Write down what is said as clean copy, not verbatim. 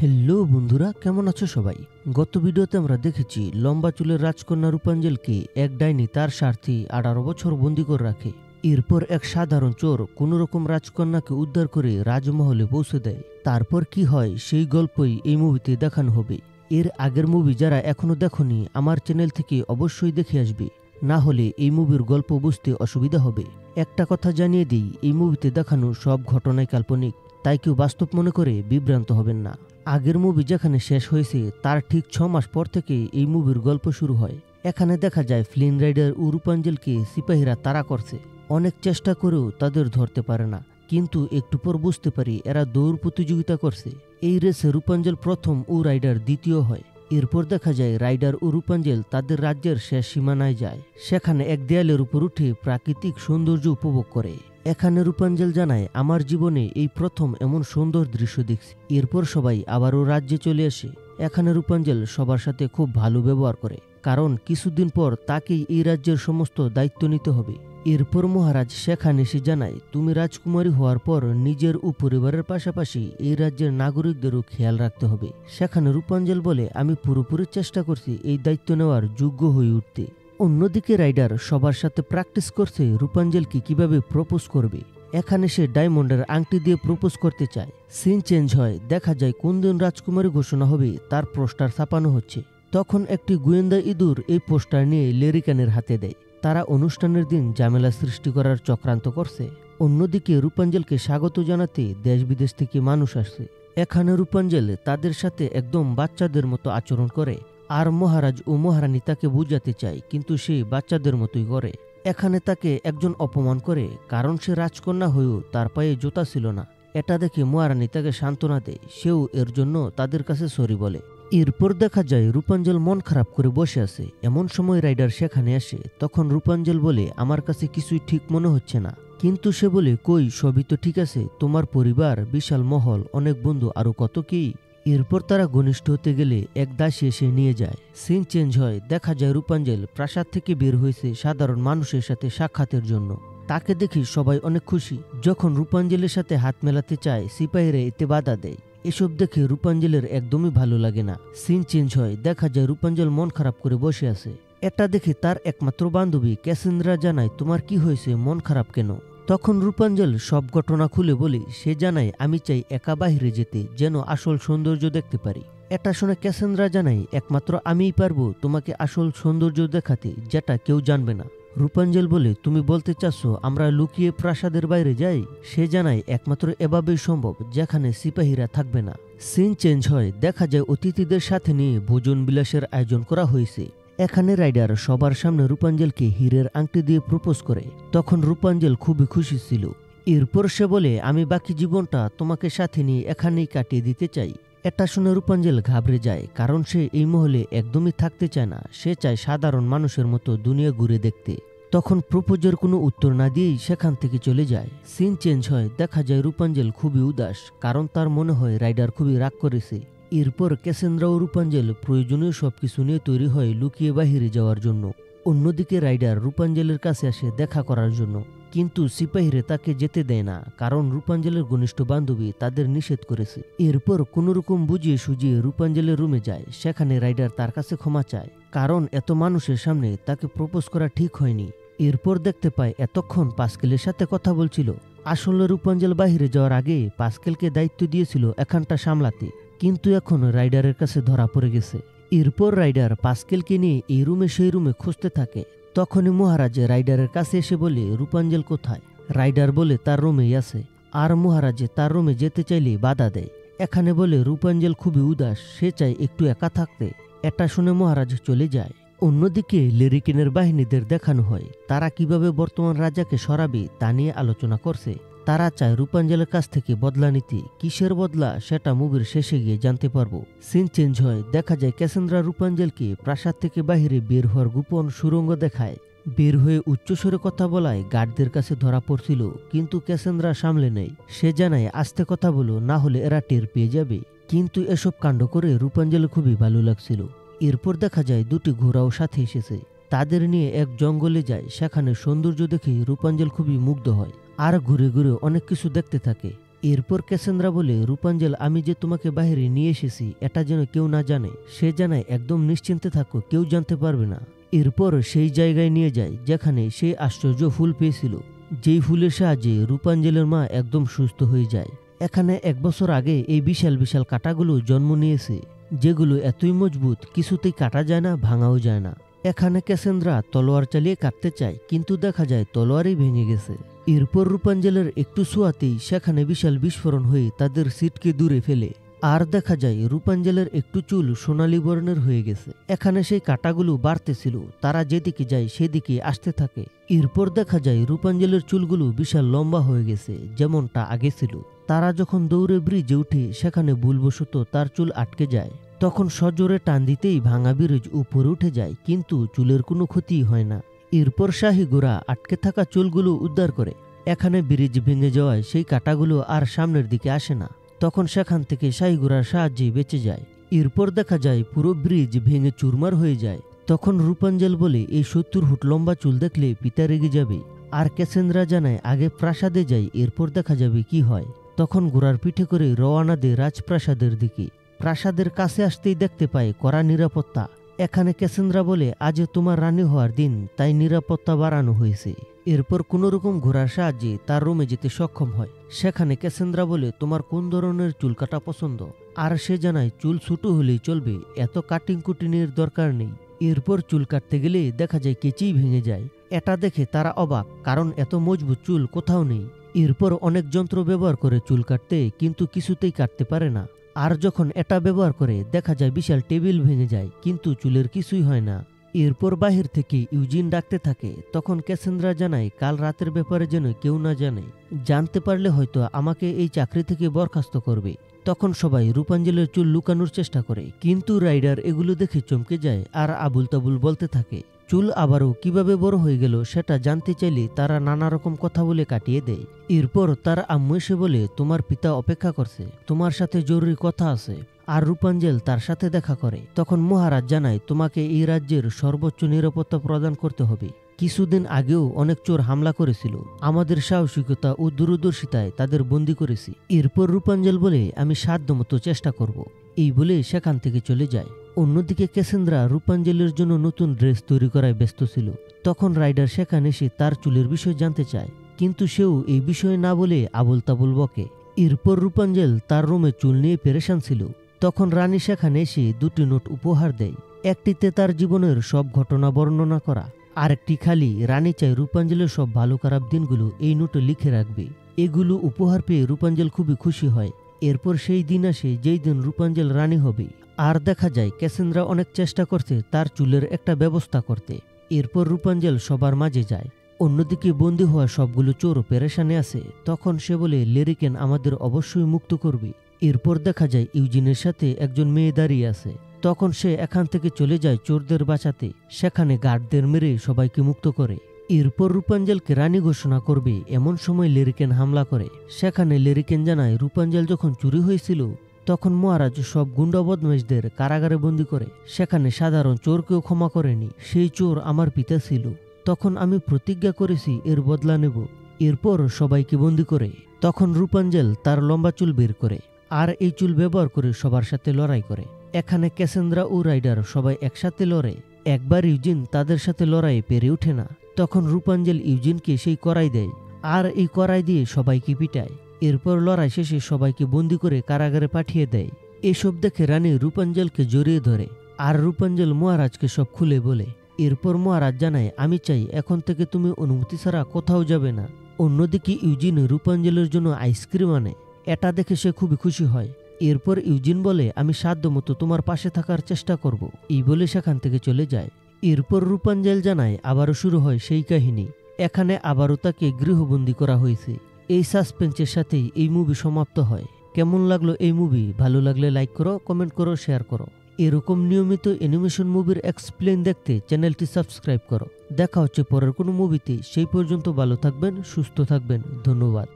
Hello বন্ধুরা, কেমন আছো সবাই? গত ভিডিওতে আমরা দেখেছি লম্বা চুলের রাজকন্যা রূপাঞ্জলকে এক ডাইনি তার স্বার্থে 18 বছর বন্দি করে রাখে। এরপর এক সাধারণ চোর কোনোরকম রাজকন্যাকে উদ্ধার করে রাজমহলে পৌঁছে দেয়। তারপর কি হয় সেই গল্পই এই মুভিতে দেখানো হবে। এর আগের মুভি যারা এখনো দেখোনি আমার চ্যানেল থেকে অবশ্যই দেখে আসবে, না হলে এই মুভির গল্প বুঝতে অসুবিধা হবে। একটা কথা জানিয়ে দিই, এই মুভিতে দেখানো সব ঘটনাই কাল্পনিক, তাই কেউ বাস্তব মনে করে বিভ্রান্ত হবেন না। আগের মুভি যেখানে শেষ হয়েছে তার ঠিক 6 মাস পর থেকে এই মুভির গল্প শুরু হয়। এখানে দেখা যায় ফ্লিন রাইডার ও রূপাঞ্জলকে সিপাহীরা তাড়া করছে। অনেক চেষ্টা করেও তাদের ধরতে পারে না, কিন্তু একটু পর বুঝতে পারি এরা দৌড় প্রতিযোগিতা করছে। এই রেসে রূপাঞ্জল প্রথম ও রাইডার দ্বিতীয় হয়। এরপর দেখা যায় রাইডার ও রূপাঞ্জল তাদের রাজ্যের শেষ সীমানায় যায়। সেখানে এক দেয়ালের উপর উঠে প্রাকৃতিক সৌন্দর্য উপভোগ করে। এখানে রূপাঞ্জল জানায়, আমার জীবনে এই প্রথম এমন সুন্দর দৃশ্য দেখছি। এরপর সবাই আবারও রাজ্যে চলে আসে। এখানে রূপাঞ্জল সবার সাথে খুব ভালো ব্যবহার করে, কারণ কিছুদিন পর তাকেই এই রাজ্যের সমস্ত দায়িত্ব নিতে হবে। এরপর মহারাজ সেখানে এসে জানায়, তুমি রাজকুমারী হওয়ার পর নিজের ও পরিবারের পাশাপাশি এই রাজ্যের নাগরিকদেরও খেয়াল রাখতে হবে। সেখানে রূপাঞ্জল বলে, আমি পুরোপুরি চেষ্টা করছি এই দায়িত্ব নেওয়ার যোগ্য হয়ে উঠতে। অন্যদিকে রাইডার সবার সাথে প্র্যাকটিস করছে রূপাঞ্জলকে কিভাবে প্রপোজ করবে। এখানে সে ডায়মন্ডের আংটি দিয়ে প্রপোজ করতে চায়। সিন চেঞ্জ হয়, দেখা যায় কোন দিন রাজকুমারী ঘোষণা হবে তার পোস্টার ছাপানো হচ্ছে। তখন একটি গোয়েন্দা ইঁদুর এই পোস্টার নিয়ে লেরিকানের হাতে দেয়। তারা অনুষ্ঠানের দিন ঝামেলা সৃষ্টি করার চক্রান্ত করছে। অন্যদিকে রূপাঞ্জলকে স্বাগত জানাতে দেশ বিদেশ থেকে মানুষ আসছে। এখানে রূপাঞ্জল তাদের সাথে একদম বাচ্চাদের মতো আচরণ করে, আর মহারাজ ও মহারানী তাকে বুঝাতে চায়, কিন্তু সে বাচ্চাদের মতোই করে। এখানে তাকে একজন অপমান করে, কারণ সে রাজকন্যা হয়েও তার পায়ে জুতা ছিল না। এটা দেখে মহারানী তাকে সান্ত্বনা দেয়, সেও এর জন্য তাদের কাছে সরি বলে। এরপর দেখা যায় রূপাঞ্জল মন খারাপ করে বসে আছে। এমন সময় রাইডার সেখানে আসে। তখন রূপাঞ্জল বলে, আমার কাছে কিছুই ঠিক মনে হচ্ছে না। কিন্তু সে বলে, কই, সবই তো ঠিক আছে, তোমার পরিবার, বিশাল মহল, অনেক বন্ধু, আরো কত কি। এরপর তারা ঘনিষ্ঠ হতে গেলে এক দাসী এসে নিয়ে যায়। সিন চেঞ্জ হয়, দেখা যায় রূপাঞ্জল প্রাসাদ থেকে বের হয়েছে সাধারণ মানুষের সাথে সাক্ষাতের জন্য। তাকে দেখি সবাই অনেক খুশি। যখন রূপাঞ্জলের সাথে হাত মেলাতে চায় সিপাহীরা এতে বাধা দেয়। এসব দেখে রূপাঞ্জলের একদমই ভালো লাগে না। সিন চেঞ্জ হয়, দেখা যায় রূপাঞ্জল মন খারাপ করে বসে আছে। এটা দেখে তার একমাত্র বান্ধবী ক্যাসেন্দ্রা জানায়, তোমার কি হয়েছে, মন খারাপ কেন? তখন রূপাঞ্জল সব ঘটনা খুলে বলে। সে জানায়, আমি চাই একা বাহিরে যেতে, যেন আসল সৌন্দর্য দেখতে পারি। এটা শুনে ক্যাসেন্দ্রা জানায়, একমাত্র আমিই পারবো তোমাকে আসল সৌন্দর্য দেখাতে, যেটা কেউ জানবে না। রূপাঞ্জল বলে, তুমি বলতে চাচ্ছ আমরা লুকিয়ে প্রাসাদের বাইরে যাই? সে জানায়, একমাত্র এভাবেই সম্ভব, যেখানে সিপাহীরা থাকবে না। সিন চেঞ্জ হয়, দেখা যায় অতিথিদের সাথে নিয়ে ভোজন বিলাসের আয়োজন করা হয়েছে। এখানে রাইডার সবার সামনে রূপাঞ্জলকে হীরের আংটি দিয়ে প্রপোজ করে। তখন রূপাঞ্জল খুবই খুশি ছিল। এরপর সে বলে, আমি বাকি জীবনটা তোমাকে সাথে নিয়ে এখানেই কাটিয়ে দিতে চাই। এটা শুনে রূপাঞ্জল ঘাবড়ে যায়, কারণ সে এই মহলে একদমই থাকতে চায় না। সে চায় সাধারণ মানুষের মতো দুনিয়া ঘুরে দেখতে। তখন প্রপোজের কোনো উত্তর না দিয়েই সেখান থেকে চলে যায়। সিন চেঞ্জ হয়, দেখা যায় রূপাঞ্জল খুবই উদাস, কারণ তার মনে হয় রাইডার খুবই রাগ করেছে। এরপর ক্যাসেন্দ্রা ও রূপাঞ্জল প্রয়োজনীয় সবকিছু নিয়ে তৈরি হয় লুকিয়ে বাহিরে যাওয়ার জন্য। অন্যদিকে রাইডার রূপাঞ্জলের কাছে আসে দেখা করার জন্য, কিন্তু সিপাহীরা তাকে যেতে দেয় না, কারণ রূপাঞ্জলের ঘনিষ্ঠ বান্ধবী তাদের নিষেধ করেছে। এরপর কোনোরকম বুঝিয়ে সুঝিয়ে রূপাঞ্জলের রুমে যায়। সেখানে রাইডার তার কাছে ক্ষমা চায়, কারণ এত মানুষের সামনে তাকে প্রপোজ করা ঠিক হয়নি। এরপর দেখতে পায় এতক্ষণ পাস্কেলের সাথে কথা বলছিল। আসলে রূপাঞ্জল বাহিরে যাওয়ার আগে পাস্কেলকে দায়িত্ব দিয়েছিল এখানটা সামলাতে, কিন্তু এখন রাইডারের কাছে ধরা পড়ে গেছে। এরপর রাইডার পাস্কেলকে নিয়ে এই রুমে সেই রুমে খুঁজতে থাকে। তখনই মহারাজ রাইডারের কাছে এসে বলে, রূপাঞ্জল কোথায়? রাইডার বলে তার রুমেই আছে, আর মহারাজ তার রুমে যেতে চাইলে বাধা দেয়। এখানে বলে রূপাঞ্জল খুবই উদাস, সে চায় একটু একা থাকতে। এটা শুনে মহারাজ চলে যায়। অন্যদিকে লেরিকেনের বাহিনীদের দেখানো হয় তারা কিভাবে বর্তমান রাজাকে সরাবে তা নিয়ে আলোচনা করছে। তারা চায় রূপাঞ্জলের কাছ থেকে বদলা নিতে। কিসের বদলা সেটা মুভির শেষে গিয়ে জানতে পারবো। সিন চেঞ্জ হয়, দেখা যায় ক্যাসেন্দ্রা রূপাঞ্জলকে প্রাসাদ থেকে বাহিরে বের হওয়ার গোপন সুড়ঙ্গ দেখায়। বের হয়ে উচ্চস্বরে কথা বলায় গার্ডদের কাছে ধরা পড়ছিল, কিন্তু ক্যাসেন্দ্রা সামলে নেয়। সে জানায়, আস্তে কথা বলো, না হলে এরা টের পেয়ে যাবে। কিন্তু এসব কাণ্ড করে রূপাঞ্জল খুবই ভালো লাগছিল। এরপর দেখা যায় দুটি ঘোড়াও সাথে এসেছে। তাদের নিয়ে এক জঙ্গলে যায়। সেখানে সৌন্দর্য দেখে রূপাঞ্জল খুবই মুগ্ধ হয়, আর ঘুরে ঘুরে অনেক কিছু দেখতে থাকে। এরপর ক্যাসেন্দ্রা বলে, রূপাঞ্জল আমি যে তোমাকে বাইরে নিয়ে এসেছি এটা যেন কেউ না জানে। সে জানায় একদম নিশ্চিন্তে থাকো, কেউ জানতে পারবে না। এরপর সেই জায়গায় নিয়ে যায় যেখানে সে আশ্চর্য ফুল পেয়েছিল, যেই ফুলের সাহায্যে রূপাঞ্জলের মা একদম সুস্থ হয়ে যায়। এখানে 1 বছর আগে এই বিশাল বিশাল কাঁটাগুলো জন্ম নিয়েছে, যেগুলো এতই মজবুত কিছুতেই কাটা যায় না, ভাঙাও যায় না। এখানে ক্যাসেন্দ্রা তলোয়ার চালিয়ে কাটতে চায়, কিন্তু দেখা যায় তলোয়ারই ভেঙে গেছে। এরপর রূপাঞ্জলের একটু ছোঁয়াতেই সেখানে বিশাল বিস্ফোরণ হয়ে তাদের সিটকে দূরে ফেলে। আর দেখা যায় রূপাঞ্জলের একটু চুল সোনালী বর্ণের হয়ে গেছে। এখানে সেই কাঁটাগুলো বাড়তেছিল, তারা যেদিকে যায় সেদিকে আসতে থাকে। এরপর দেখা যায় রূপাঞ্জলের চুলগুলো বিশাল লম্বা হয়ে গেছে, যেমনটা আগে ছিল। তারা যখন দৌড়ে ব্রিজে উঠে সেখানে ভুলবশত তার চুল আটকে যায়, তখন সজোরে টান দিতেই ভাঙা ব্রিজ উপরে উঠে যায়, কিন্তু চুলের কোনো ক্ষতি হয় না। এরপর শাহী ঘোড়া আটকে থাকা চুলগুলো উদ্ধার করে। এখানে ব্রিজ ভেঙে যাওয়ায় সেই কাঁটাগুলো আর সামনের দিকে আসে না, তখন সেখান থেকে শাহী ঘোড়ার সাহায্যে বেঁচে যায়। এরপর দেখা যায় পুরো ব্রিজ ভেঙে চুরমার হয়ে যায়। তখন রূপাঞ্জল বলে, এই 70 ফুট লম্বা চুল দেখলে পিতা রেগে যাবে। আর ক্যাসেন্দ্রা জানায় আগে প্রাসাদে যাই, এরপর দেখা যাবে কি হয়। তখন ঘোড়ার পিঠে করে রওনা দেয় রাজপ্রাসাদের দিকে। প্রাসাদের কাছে আসতেই দেখতে পায় কড়া নিরাপত্তা। এখানে ক্যাসেন্দ্রা বলে, আজ তোমার রানী হওয়ার দিন, তাই নিরাপত্তা বাড়ানো হয়েছে। এরপর কোনোরকম ঘোড়ার সাহায্যে তার রুমে যেতে সক্ষম হয়। সেখানে ক্যাসেন্দ্রা বলে, তোমার কোন ধরনের চুল কাটা পছন্দ? আর সে জানায় চুল ছোটো হলেই চলবে, এত কাটিং কুটিনের দরকার নেই। এরপর চুল কাটতে গেলে দেখা যায় কেচেই ভেঙে যায়। এটা দেখে তারা অবাক, কারণ এত মজবুত চুল কোথাও নেই। এরপর অনেক যন্ত্র ব্যবহার করে চুল কাটতে, কিন্তু কিছুতেই কাটতে পারে না। আর যখন এটা ব্যবহার করে দেখা যায় বিশাল টেবিল ভেঙে যায়, কিন্তু চুলের কিছুই হয় না। এরপর বাহির থেকে ইউজিন ডাকতে থাকে। তখন ক্যাসেন্দ্রা জানায় কাল রাতের ব্যাপারে যেন কেউ না জানে, জানতে পারলে হয়তো আমাকে এই চাকরি থেকে বরখাস্ত করবে। তখন সবাই রূপাঞ্জলের চুল লুকানোর চেষ্টা করে, কিন্তু রাইডার এগুলো দেখে চমকে যায় আর আবুল তাবুল বলতে থাকে। চুল আবারও কিভাবে বড় হয়ে গেল সেটা জানতে চাইলে তারা নানা রকম কথা বলে কাটিয়ে দেয়। এরপর তার আম্মু এসে বলে, তোমার পিতা অপেক্ষা করছে, তোমার সাথে জরুরি কথা আছে। আর রূপাঞ্জল তার সাথে দেখা করে। তখন মহারাজ জানায়, তোমাকে এই রাজ্যের সর্বোচ্চ নিরাপত্তা প্রদান করতে হবে। কিছুদিন আগেও অনেক চোর হামলা করেছিল, আমাদের সাহসিকতা ও দূরদর্শিতায় তাদের বন্দী করেছি। এরপর রূপাঞ্জল বলে, আমি সাধ্যমতো চেষ্টা করব। এই বলে সেখান থেকে চলে যায়। অন্যদিকে ক্যাসেন্দ্রা রূপাঞ্জলের জন্য নতুন ড্রেস তৈরি করায় ব্যস্ত ছিল। তখন রাইডার সেখানে এসে তার চুলের বিষয় জানতে চায়, কিন্তু সেও এই বিষয়ে না বলে আবল তাবল বকে। এরপর রূপাঞ্জল তার রুমে চুল নিয়ে পেরেশান ছিল। তখন রানী সেখানে এসে 2টি নোট উপহার দেয়। একটিতে তার জীবনের সব ঘটনা বর্ণনা করা, আরেকটি খালি। রানী চায় রূপাঞ্জলের সব ভালো খারাপ দিনগুলো এই নোটে লিখে রাখবে। এগুলো উপহার পেয়ে রূপাঞ্জল খুবই খুশি হয়। এরপর সেই দিন আসে যেই দিন রূপাঞ্জল রানী হবে। আর দেখা যায় ক্যাসেন্দ্রা অনেক চেষ্টা করছে তার চুলের একটা ব্যবস্থা করতে। এরপর রূপাঞ্জল সবার মাঝে যায়। অন্যদিকে বন্দী হওয়া সবগুলো চোর পেরেশানে আছে। তখন সে বলে, লেরিকেন আমাদের অবশ্যই মুক্ত করবে। এরপর দেখা যায় ইউজিনের সাথে একজন মেয়ে দাঁড়িয়ে আছে। তখন সে এখান থেকে চলে যায় চোরদের বাঁচাতে। সেখানে গার্ডদের মেরে সবাইকে মুক্ত করে। এরপর রূপাঞ্জলকে রানী ঘোষণা করবে, এমন সময় লেরিকেন হামলা করে। সেখানে লেরিকেন জানায়, রূপাঞ্জল যখন চুরি হয়েছিল তখন মহারাজ সব গুন্ডা বদমাইশদের কারাগারে বন্দী করে। সেখানে সাধারণ চোরকেও ক্ষমা করেনি। সেই চোর আমার পিতা ছিল। তখন আমি প্রতিজ্ঞা করেছি এর বদলা নেব। এরপর সবাইকে বন্দী করে। তখন রূপাঞ্জল তার লম্বা চুল বের করে, আর এই চুল ব্যবহার করে সবার সাথে লড়াই করে। এখানে ক্যাসেন্দ্রা ও রাইডার সবাই একসাথে লড়ে। একবার ইউজিন তাদের সাথে লড়াইয়ে পেরে ওঠে না। তখন রূপাঞ্জল ইউজিনকে সেই কড়াই দেয়, আর এই কড়াই দিয়ে সবাইকে পিটায়। এরপর লড়াই শেষে সবাইকে বন্দী করে কারাগারে পাঠিয়ে দেয়। এসব দেখে রানী রূপাঞ্জলকে জড়িয়ে ধরে, আর রূপাঞ্জল মহারাজকে সব খুলে বলে। এরপর মহারাজ জানায়, আমি চাই এখন থেকে তুমি অনুমতি ছাড়া কোথাও যাবে না। অন্যদিকে ইউজিন রূপাঞ্জলের জন্য আইসক্রিম আনে। এটা দেখে সে খুবই খুশি হয়। এরপর ইউজিন বলে, আমি সাধ্যমতো তোমার পাশে থাকার চেষ্টা করব। এই বলে সেখান থেকে চলে যায়। এরপর রূপাঞ্জল জানায় আবারও শুরু হয় সেই কাহিনী। এখানে আবারও তাকে গৃহবন্দী করা হয়েছে। এই সাসপেন্সের সাথেই এই মুভি সমাপ্ত হয়। কেমন লাগলো এই মুভি? ভালো লাগলে লাইক করো, কমেন্ট করো, শেয়ার করো। এরকম নিয়মিত অ্যানিমেশন মুভির এক্সপ্লেন দেখতে চ্যানেলটি সাবস্ক্রাইব করো। দেখা হচ্ছে পরের কোনো মুভিতে। সেই পর্যন্ত ভালো থাকবেন, সুস্থ থাকবেন। ধন্যবাদ।